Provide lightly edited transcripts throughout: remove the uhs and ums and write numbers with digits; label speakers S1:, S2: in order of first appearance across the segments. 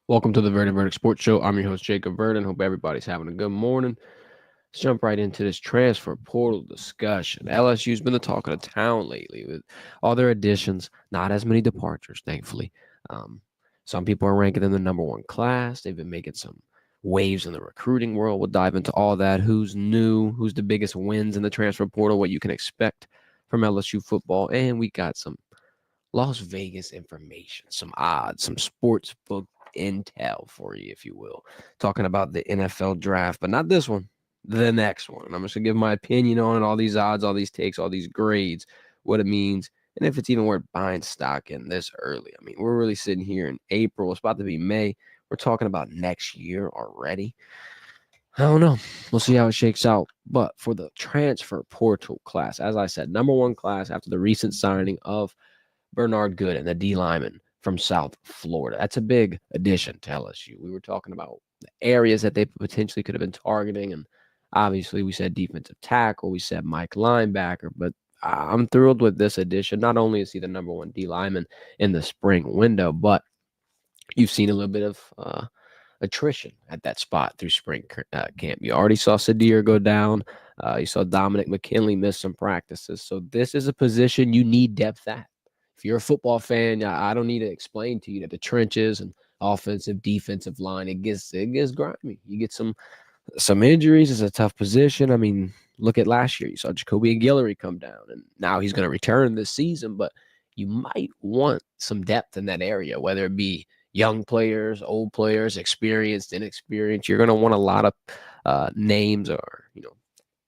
S1: Welcome to the Verdin Verdict Sports Show. I'm your host, Jacob Verdin. Hope everybody's having a good morning. Let's jump right into this transfer portal discussion. LSU's been the talk of the town lately with all their additions, not as many departures, thankfully. Um, some people are ranking them the number one class. They've been making some waves in the recruiting world. We'll dive into all that. Who's new, who's the biggest wins in the transfer portal, what you can expect from LSU football. And we got some Las Vegas information, some odds, some sports book intel for you, if you will. Talking about the NFL draft, but not this one, the next one. I'm just going to give my opinion on it, all these odds, all these takes, all these grades, what it means, and if it's even worth buying stock in this early. I mean, we're really sitting here in April. It's about to be May. We're talking about next year already. I don't know. We'll see how it shakes out. But for the transfer portal class, as I said, number one class after the recent signing of Bernard Gooden, the D lineman from South Florida. That's a big addition to LSU. We were talking about the areas that they potentially could have been targeting, and obviously we said defensive tackle, we said Mike linebacker, but I'm thrilled with this addition. Not only is he the number one D lineman in the spring window, but you've seen a little bit of attrition at that spot through spring camp. You already saw Sadir go down. You saw Dominic McKinley miss some practices. So this is a position you need depth at. If you're a football fan, I don't need to explain to you that the trenches and offensive, defensive line, it gets grimy. You get some injuries. It's a tough position. I mean, look at last year. You saw Jacoby Guillory come down, and now he's going to return this season. But you might want some depth in that area, whether it be young players, old players, experienced, inexperienced. You're going to want a lot of names or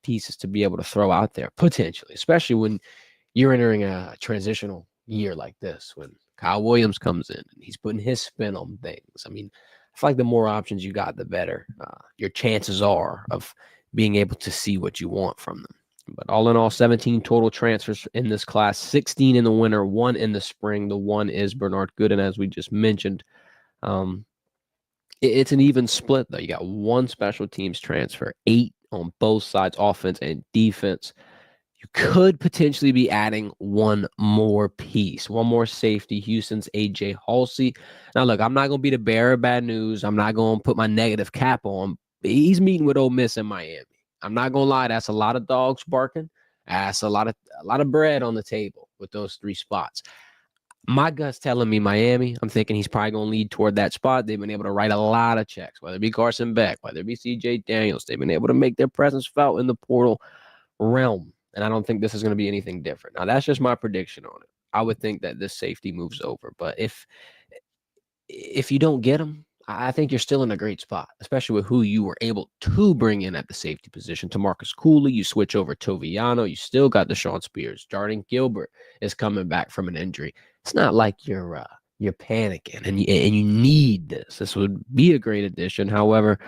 S1: pieces to be able to throw out there potentially, especially when you're entering a transitional year like this, when Kyle Williams comes in and he's putting his spin on things. I mean, I feel like the more options you got, the better your chances are of being able to see what you want from them. But all in all, 17 total transfers in this class, 16 in the winter, 1 in the spring. The one is Bernard Gooden, as we just mentioned. It's an even split, though. You got 1 special teams transfer, 8 on both sides, offense and defense. You could potentially be adding 1 more piece, 1 more safety, Houston's A.J. Halsey. Now, look, I'm not going to be the bearer of bad news. I'm not going to put my negative cap on. He's meeting with Ole Miss in Miami. I'm not going to lie. That's a lot of dogs barking. That's a lot of bread on the table with those 3 spots. My gut's telling me Miami. I'm thinking he's probably going to lead toward that spot. They've been able to write a lot of checks, whether it be Carson Beck, whether it be C.J. Daniels. They've been able to make their presence felt in the portal realm. And I don't think this is going to be anything different. Now, that's just my prediction on it. I would think that this safety moves over. But if you don't get him, I think you're still in a great spot, especially with who you were able to bring in at the safety position. To Marcus Cooley, you switch over Toviano. You still got Deshaun Spears. Jordan Gilbert is coming back from an injury. It's not like you're panicking and you need this. This would be a great addition. However,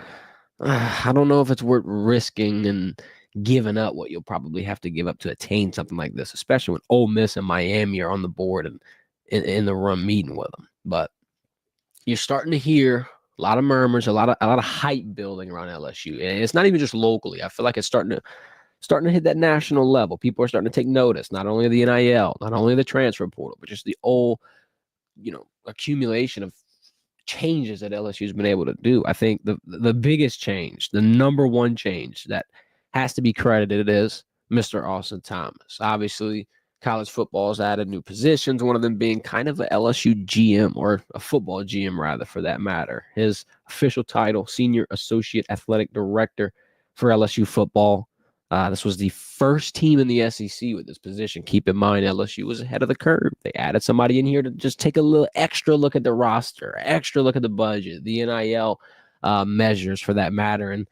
S1: I don't know if it's worth risking and giving up what you'll probably have to give up to attain something like this, especially when Ole Miss and Miami are on the board and in the room meeting with them. But you're starting to hear a lot of murmurs, a lot of hype building around LSU, and it's not even just locally. I feel like it's starting to hit that national level. People are starting to take notice, not only of the NIL, not only the transfer portal, but just the old, accumulation of changes that LSU has been able to do. I think the biggest change, the number one change that has to be credited is Mr. Austin Thomas. Obviously, college football has added new positions, one of them being kind of a LSU GM, or a football GM rather, for that matter. His official title, Senior Associate Athletic Director for LSU Football. This was the first team in the SEC with this position. Keep in mind, LSU was ahead of the curve. They added somebody in here to just take a little extra look at the roster, extra look at the budget, the NIL measures for that matter. And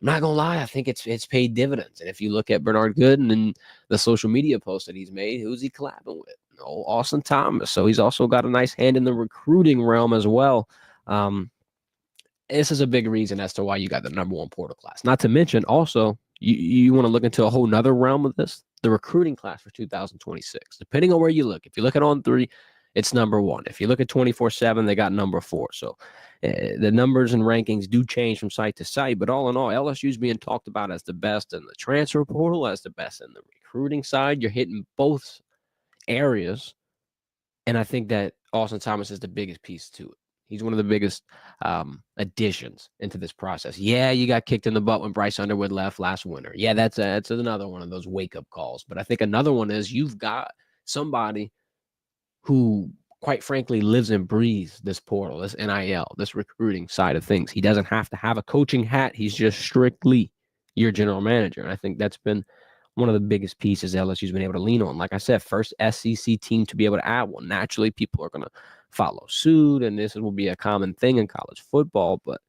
S1: I'm not gonna lie, I think it's paid dividends. And if you look at Bernard Gooden and the social media posts that he's made, who's he collabing with? Austin Thomas. So he's also got a nice hand in the recruiting realm as well. This is a big reason as to why you got the number one portal class. Not to mention, also, you want to look into a whole nother realm of this, the recruiting class for 2026. Depending on where you look, if you look at On3, it's number 1. If you look at 24/7, they got number 4. So the numbers and rankings do change from site to site, but all in all, LSU is being talked about as the best in the transfer portal, as the best in the recruiting side. You're hitting both areas, and I think that Austin Thomas is the biggest piece to it. He's one of the biggest additions into this process. Yeah, you got kicked in the butt when Bryce Underwood left last winter. Yeah, that's another one of those wake-up calls. But I think another one is you've got somebody who, quite frankly, lives and breathes this portal, this NIL, this recruiting side of things. He doesn't have to have a coaching hat. He's just strictly your general manager. And I think that's been one of the biggest pieces LSU's been able to lean on. Like I said, first SEC team to be able to add one. Naturally, people are going to follow suit, and this will be a common thing in college football. But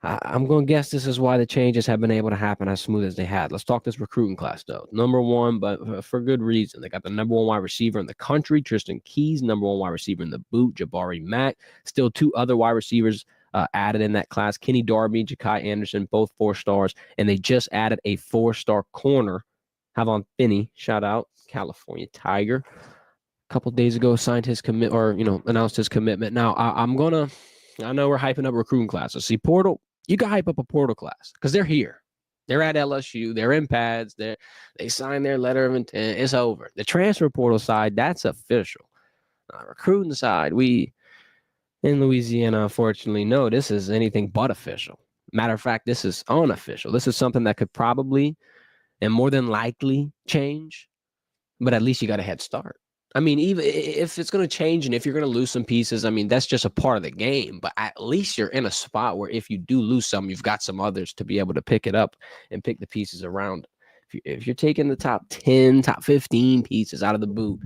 S1: I'm going to guess this is why the changes have been able to happen as smooth as they had. Let's talk this recruiting class, though. Number one, but for good reason. They got the number one wide receiver in the country, Tristan Keys, number one wide receiver in the boot, Jabari Mack. Still two other wide receivers added in that class, Kenny Darby, Ja'Kai Anderson, both 4 stars. And they just added a 4-star corner, Havon Finney, shout out, California Tiger. A couple days ago, signed his announced his commitment. Now, I know we're hyping up recruiting classes. See, portal, you can hype up a portal class because they're here. They're at LSU. They're in pads. They signed their letter of intent. It's over. The transfer portal side, that's official. Recruiting side, we in Louisiana, unfortunately, no, this is anything but official. Matter of fact, this is unofficial. This is something that could probably and more than likely change, but at least you got a head start. I mean, even if it's going to change and if you're going to lose some pieces, I mean, that's just a part of the game. But at least you're in a spot where if you do lose some, you've got some others to be able to pick it up and pick the pieces around. If you're taking the top 10, top 15 pieces out of the boot,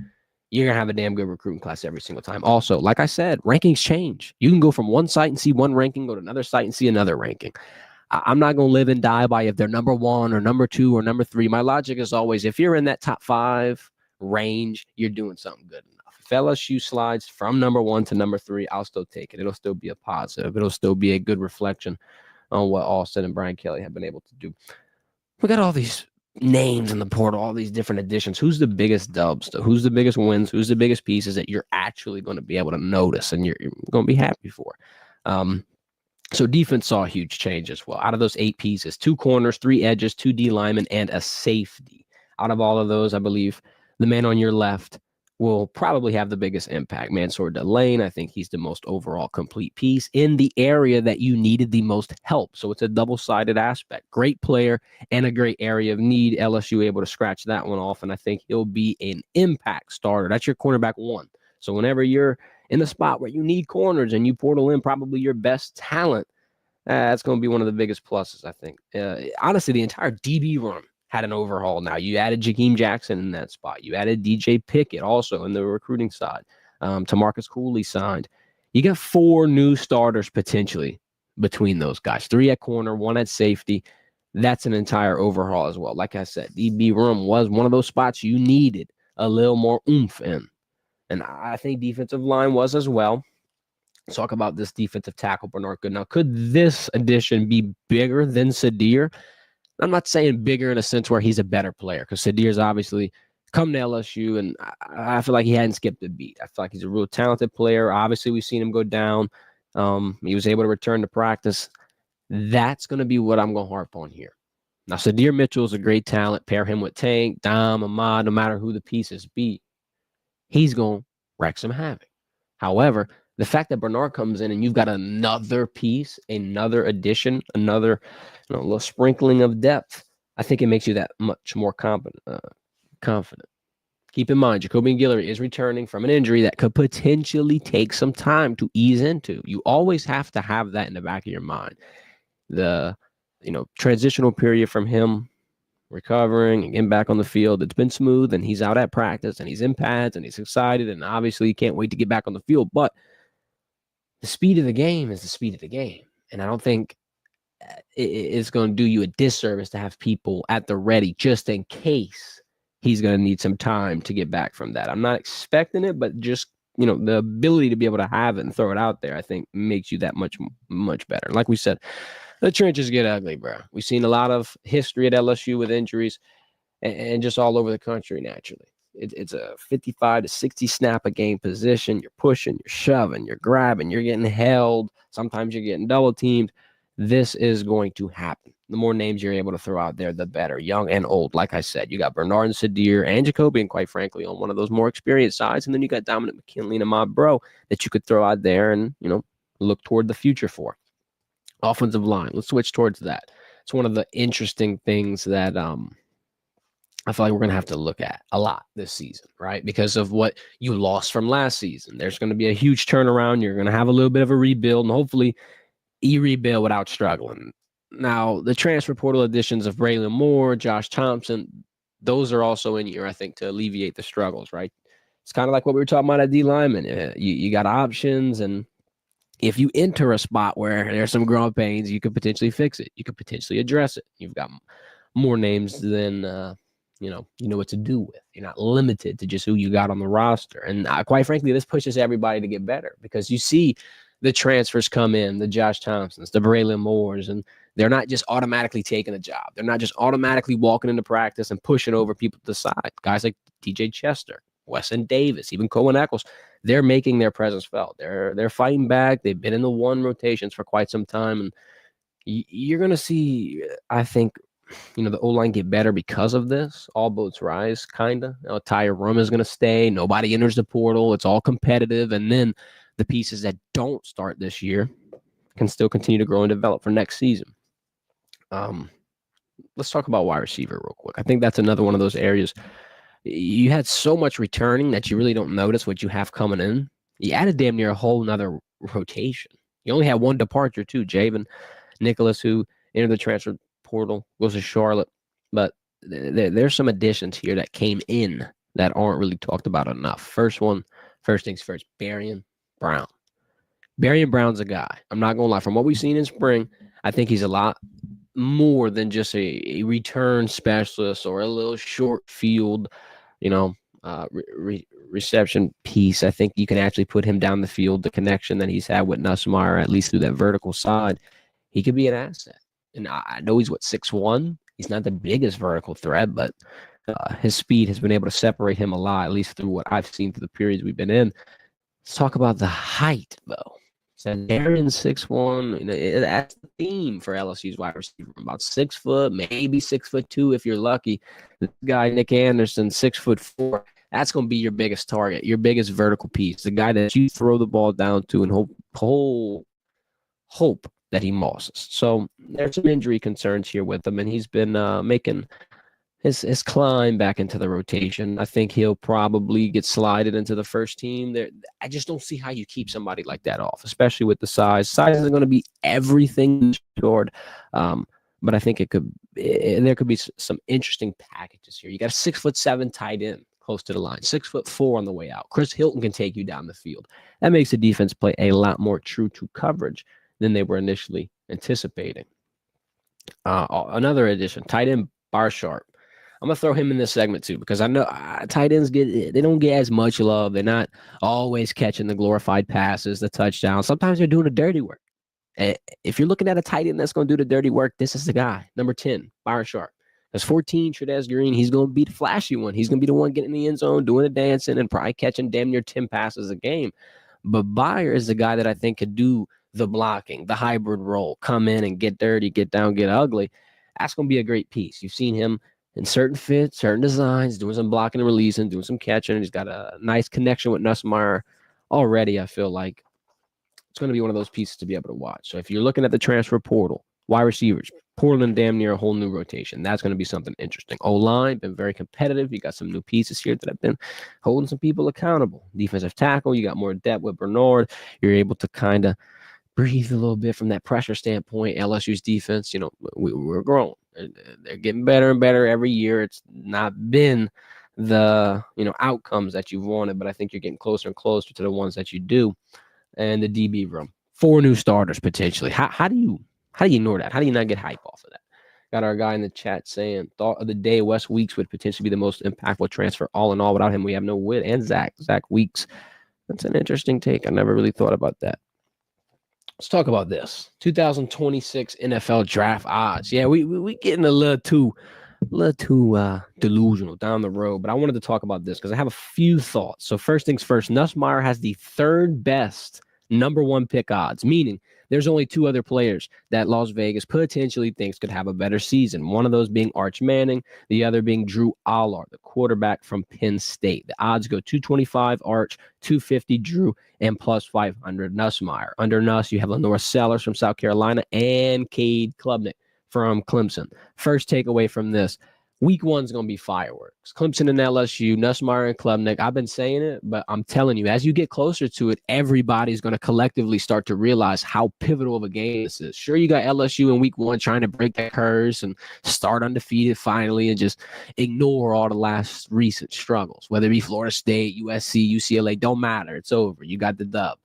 S1: you're going to have a damn good recruiting class every single time. Also, like I said, rankings change. You can go from one site and see one ranking, go to another site and see another ranking. I'm not going to live and die by if they're number 1 or number 2 or number 3. My logic is always if you're in that top 5 range, you're doing something good enough. If LSU slides from number 1 to number 3, I'll still take it. It'll still be a positive. It'll still be a good reflection on what Austin and Brian Kelly have been able to do. We got all these names in the portal, all these different additions. Who's the biggest dubs? Who's the biggest wins? Who's the biggest pieces that you're actually going to be able to notice and you're going to be happy for? So defense saw a huge change as well. Out of those 8 pieces, 2 corners, 3 edges, 2 D linemen, and a safety. Out of all of those, I believe the man on your left will probably have the biggest impact. Mansour Delane, I think he's the most overall complete piece in the area that you needed the most help. So it's a double-sided aspect. Great player and a great area of need. LSU able to scratch that one off, and I think he'll be an impact starter. That's your cornerback 1. So whenever you're in the spot where you need corners and you portal in probably your best talent, that's going to be one of the biggest pluses, I think. Honestly, the entire DB room had an overhaul now. You added Jakeem Jackson in that spot. You added DJ Pickett also in the recruiting side. Tamarcus Cooley signed. You got 4 new starters potentially between those guys. 3 at corner, 1 at safety. That's an entire overhaul as well. Like I said, DB room was one of those spots you needed a little more oomph in. And I think defensive line was as well. Let's talk about this defensive tackle, Bernard Good. Now, could this addition be bigger than Sadir? I'm not saying bigger in a sense where he's a better player, because Sadir's obviously come to LSU, and I feel like he hadn't skipped a beat. I feel like he's a real talented player. Obviously, we've seen him go down. He was able to return to practice. That's going to be what I'm going to harp on here. Now, Sadir Mitchell is a great talent. Pair him with Tank, Dom, Ahmad, no matter who the pieces be, he's going to wreak some havoc. However, the fact that Bernard comes in and you've got another piece, another addition, another little sprinkling of depth, I think it makes you that much more confident. Keep in mind, Jacobian Guillory is returning from an injury that could potentially take some time to ease into. You always have to have that in the back of your mind. The transitional period from him recovering and getting back on the field, it's been smooth, and he's out at practice and he's in pads and he's excited, and obviously he can't wait to get back on the field. But the speed of the game is the speed of the game, and I don't think it's going to do you a disservice to have people at the ready just in case he's going to need some time to get back from that. I'm not expecting it, but just the ability to be able to have it and throw it out there, I think makes you that much better. Like we said, the trenches get ugly, bro. We've seen a lot of history at LSU with injuries and just all over the country naturally. It's a 55 to 60 snap a game position. You're pushing, you're shoving, you're grabbing, you're getting held. Sometimes you're getting double teamed. This is going to happen. The more names you're able to throw out there, the better. Young and old. Like I said, you got Bernard and Sadir and Jacobian, quite frankly, on one of those more experienced sides. And then you got Dominic McKinley and Ahmad Bro that you could throw out there and, look toward the future for. Offensive line. Let's switch towards that. It's one of the interesting things that I feel like we're going to have to look at a lot this season, right? Because of what you lost from last season. There's going to be a huge turnaround. You're going to have a little bit of a rebuild, and hopefully you rebuild without struggling. Now, the transfer portal additions of Braylon Moore, Josh Thompson, those are also in here, I think, to alleviate the struggles, right? It's kind of like what we were talking about at D lineman. You got options, and if you enter a spot where there's some growing pains, you could potentially fix it. You could potentially address it. You've got more names than you know what to do with. You're not limited to just who you got on the roster. And quite frankly, this pushes everybody to get better because you see the transfers come in, the Josh Thompsons, the Braylon Moores, and they're not just automatically taking a job. They're not just automatically walking into practice and pushing over people to the side. Guys like DJ Chester, Weston Davis, even Cohen Eccles, they're making their presence felt. They're fighting back. They've been in the one rotations for quite some time, and you're going to see, I think, the O-line get better because of this. All boats rise, kind of. Tyre Rum is going to stay. Nobody enters the portal. It's all competitive. And then the pieces that don't start this year can still continue to grow and develop for next season. Let's talk about wide receiver real quick. I think that's another one of those areas. You had so much returning that you really don't notice what you have coming in. You added damn near a whole nother rotation. You only had one departure, too. Javen Nicholas, who entered the transfer portal, goes to Charlotte. But there's some additions here that came in that aren't really talked about enough. First things first, Berrien Brown. Berrien Brown's a guy. I'm not going to lie. From what we've seen in spring, I think he's a lot more than just a return specialist or a little short field, reception piece. I think you can actually put him down the field. The connection that he's had with Nussmeier, at least through that vertical side, he could be an asset. And I know he's 6'1". He's not the biggest vertical threat, but his speed has been able to separate him a lot, at least through what I've seen through the periods we've been in. Let's talk about the height, though. So Darren 6'1", that's the theme for LSU's wide receiver. About 6 foot, maybe 6'2" if you're lucky. This guy, Nick Anderson, 6'4". That's going to be your biggest target, your biggest vertical piece, the guy that you throw the ball down to and hope that he mosses. So there's some injury concerns here with him, and he's been making his climb back into the rotation. I think he'll probably get slided into the first team. I just don't see how you keep somebody like that off, especially with the size. Size isn't going to be everything short, but I think there could be some interesting packages here. You got a 6'7" tight end close to the line, 6'4" on the way out. Chris Hilton can take you down the field. That makes the defense play a lot more true to coverage than they were initially anticipating. Another addition, tight end Barsharp. I'm going to throw him in this segment too, because I know tight ends they don't get as much love. They're not always catching the glorified passes, the touchdowns. Sometimes they're doing the dirty work. If you're looking at a tight end that's going to do the dirty work, this is the guy. Number 10, Barsharp. There's 14, Trudez Green. He's going to be the flashy one. He's going to be the one getting in the end zone, doing the dancing, and probably catching damn near 10 passes a game. But Bayer is the guy that I think could do the blocking, the hybrid role, come in and get dirty, get down, get ugly. That's going to be a great piece. You've seen him in certain fits, certain designs, doing some blocking and releasing, doing some catching. He's got a nice connection with Nussmeier already. I feel like it's going to be one of those pieces to be able to watch. So if you're looking at the transfer portal, wide receivers, Portland damn near a whole new rotation. That's going to be something interesting. O-line, been very competitive. You got some new pieces here that have been holding some people accountable. Defensive tackle, you got more depth with Bernard. You're able to kind of breathe a little bit from that pressure standpoint. LSU's defense, we're growing. They're getting better and better every year. It's not been the outcomes that you've wanted, but I think you're getting closer and closer to the ones that you do. And the DB room, 4 new starters potentially. How do you ignore that? How do you not get hype off of that? Got our guy in the chat saying, thought of the day Wes Weeks would potentially be the most impactful transfer. All in all, without him, we have no Witt and Zach Weeks. That's an interesting take. I never really thought about that. Let's talk about this 2026 NFL draft odds. Yeah, we getting a little too delusional down the road, but I wanted to talk about this because I have a few thoughts. So first things first, Nussmeier has the 3rd best number one pick odds, meaning there's only two other players that Las Vegas potentially thinks could have a better season. One of those being Arch Manning, the other being Drew Allard, the quarterback from Penn State. The odds go 225 Arch, 250 Drew, and plus 500 Nussmeier. Under Nuss, you have Lenore Sellers from South Carolina and Cade Klubnik from Clemson. First takeaway from this, week one's going to be fireworks. Clemson and LSU, Nussmeier and Klubnik. I've been saying it, but I'm telling you, as you get closer to it, everybody's going to collectively start to realize how pivotal of a game this is. Sure, you got LSU in week one trying to break that curse and start undefeated finally and just ignore all the last recent struggles, whether it be Florida State, USC, UCLA, don't matter. It's over. You got the dub.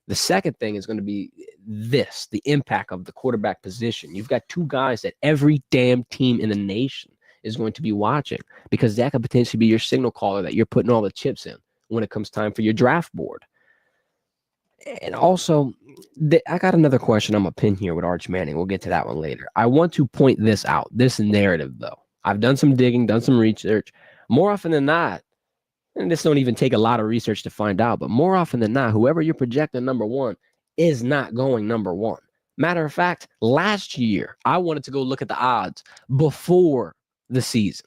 S1: The second thing is going to be the impact of the quarterback position. You've got two guys that every damn team in the nation is going to be watching, because that could potentially be your signal caller that you're putting all the chips in when it comes time for your draft board. And also, I got another question I'm going to pin here with Arch Manning. We'll get to that one later. I want to point this out, this narrative, though. I've done some digging, done some research. More often than not, and this don't even take a lot of research to find out, but more often than not, whoever you're projecting number one is not going number one. Matter of fact, last year, I wanted to go look at the odds before the season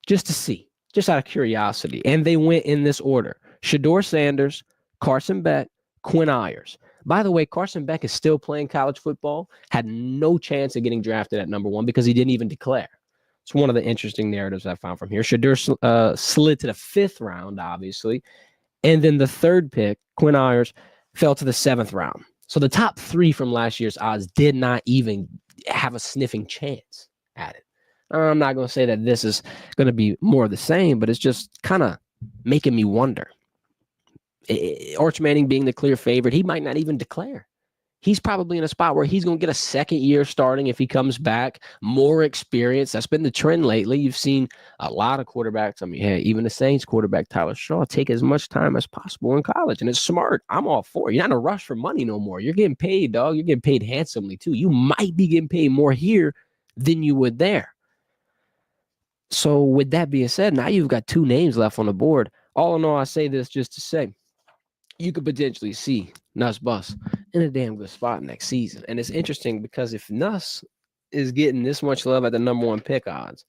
S1: just to see, just out of curiosity. And they went in this order: Shedeur Sanders, Carson Beck, Quinn Ewers. By the way, Carson Beck is still playing college football, had no chance of getting drafted at number one because he didn't even declare. It's one of the interesting narratives I found from here. Shedeur slid to the 5th round, obviously. And then the third pick, Quinn Ewers, fell to the 7th round. So the top 3 from last year's odds did not even have a sniffing chance at it. I'm not going to say that this is going to be more of the same, but it's just kind of making me wonder. Arch Manning being the clear favorite, he might not even declare. He's probably in a spot where he's going to get a second year starting if he comes back, more experience. That's been the trend lately. You've seen a lot of quarterbacks. I mean, hey, even the Saints quarterback, Tyler Shaw, take as much time as possible in college. And it's smart. I'm all for it. You're not in a rush for money no more. You're getting paid, dog. You're getting paid handsomely, too. You might be getting paid more here than you would there. So with that being said, now you've got 2 names left on the board. All in all, I say this just to say, you could potentially see Nuss Bus in a damn good spot next season. And it's interesting because if Nuss is getting this much love at the number one pick odds,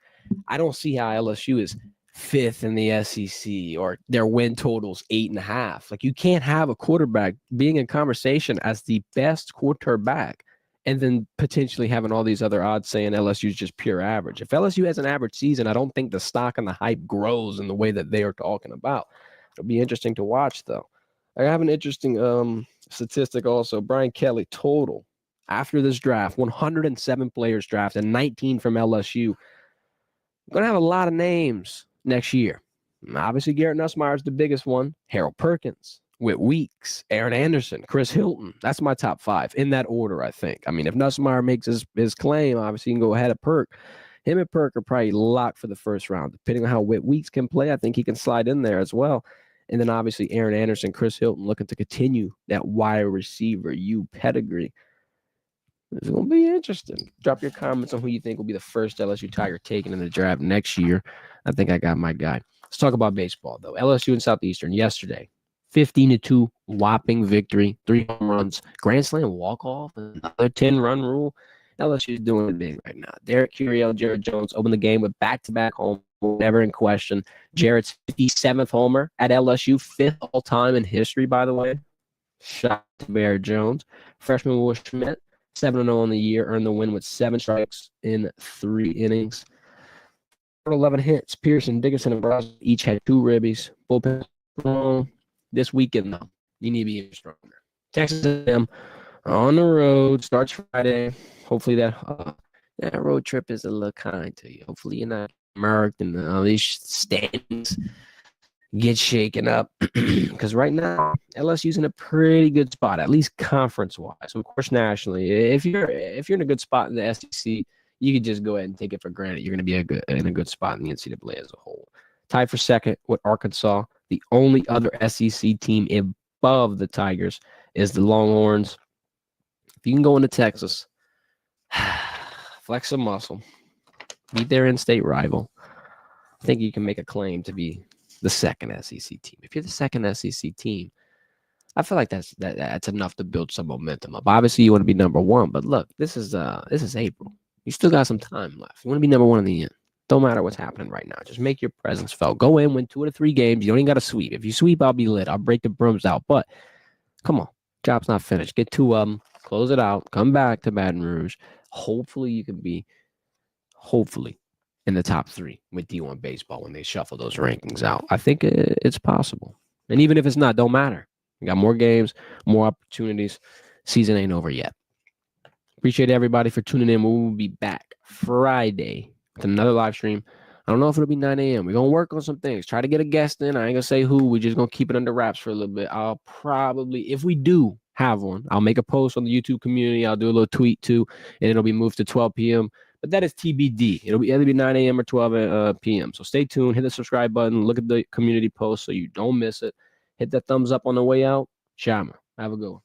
S1: I don't see how LSU is 5th in the SEC or their win totals 8.5. Like, you can't have a quarterback being in conversation as the best quarterback and then potentially having all these other odds saying LSU is just pure average. If LSU has an average season, I don't think the stock and the hype grows in the way that they are talking about. It'll be interesting to watch, though. I have an interesting statistic also. Brian Kelly total after this draft, 107 players drafted, 19 from LSU. We're going to have a lot of names next year. Obviously, Garrett Nussmeier is the biggest one. Harold Perkins, Whit Weeks, Aaron Anderson, Chris Hilton. That's my top 5 in that order, I think. I mean, if Nussmeier makes his claim, obviously, he can go ahead of Perk. Him and Perk are probably locked for the first round. Depending on how Whit Weeks can play, I think he can slide in there as well. And then obviously Aaron Anderson, Chris Hilton looking to continue that wide receiver pedigree. It's going to be interesting. Drop your comments on who you think will be the first LSU Tiger taken in the draft next year. I think I got my guy. Let's talk about baseball, though. LSU and Southeastern yesterday, 15-2 whopping victory, 3 home runs, grand slam walk-off, another 10-run rule. LSU is doing it big right now. Derek Curiel, Jared Jones opened the game with back-to-back home. Never in question. Jarrett's 57th homer at LSU, 5th all-time in history, by the way. Shot to Bear Jones. Freshman Will Schmidt, 7-0 on the year, earned the win with 7 strikes in 3 innings. 11 hits. Pearson, Dickerson, and Bros each had 2 ribbies. Bullpen strong. This weekend, though, you need to be even stronger. Texas A&M on the road. Starts Friday. Hopefully that road trip is a little kind to you. Hopefully you're not murked and all these standings get shaken up, because right now LSU's in a pretty good spot, at least conference-wise. Of course, nationally, if you're in a good spot in the SEC, you could just go ahead and take it for granted you're going to be in a good spot in the NCAA as a whole. Tied for second with Arkansas. The only other SEC team above the Tigers is the Longhorns. If you can go into Texas, flex a muscle, beat their in-state rival, I think you can make a claim to be the second SEC team. If you're the second SEC team, I feel like that's enough to build some momentum up. Obviously, you want to be number one, but look, this is April. You still got some time left. You want to be number one in the end. Don't matter what's happening right now. Just make your presence felt. Go in, win 2 to 3 games. You don't even got to sweep. If you sweep, I'll be lit. I'll break the brooms out. But come on, job's not finished. Get 2 of them, close it out, come back to Baton Rouge. Hopefully, you can be in the top 3 with D1 baseball when they shuffle those rankings out. I think it's possible. And even if it's not, don't matter. We got more games, more opportunities. Season ain't over yet. Appreciate everybody for tuning in. We will be back Friday with another live stream. I don't know if it'll be 9 a.m. We're going to work on some things. Try to get a guest in. I ain't going to say who. We're just going to keep it under wraps for a little bit. I'll probably, if we do have one, I'll make a post on the YouTube community. I'll do a little tweet too, and it'll be moved to 12 p.m. But that is TBD. It'll be either be 9 a.m. or 12 p.m. So stay tuned. Hit the subscribe button. Look at the community post so you don't miss it. Hit that thumbs up on the way out. Shama. Have a good one.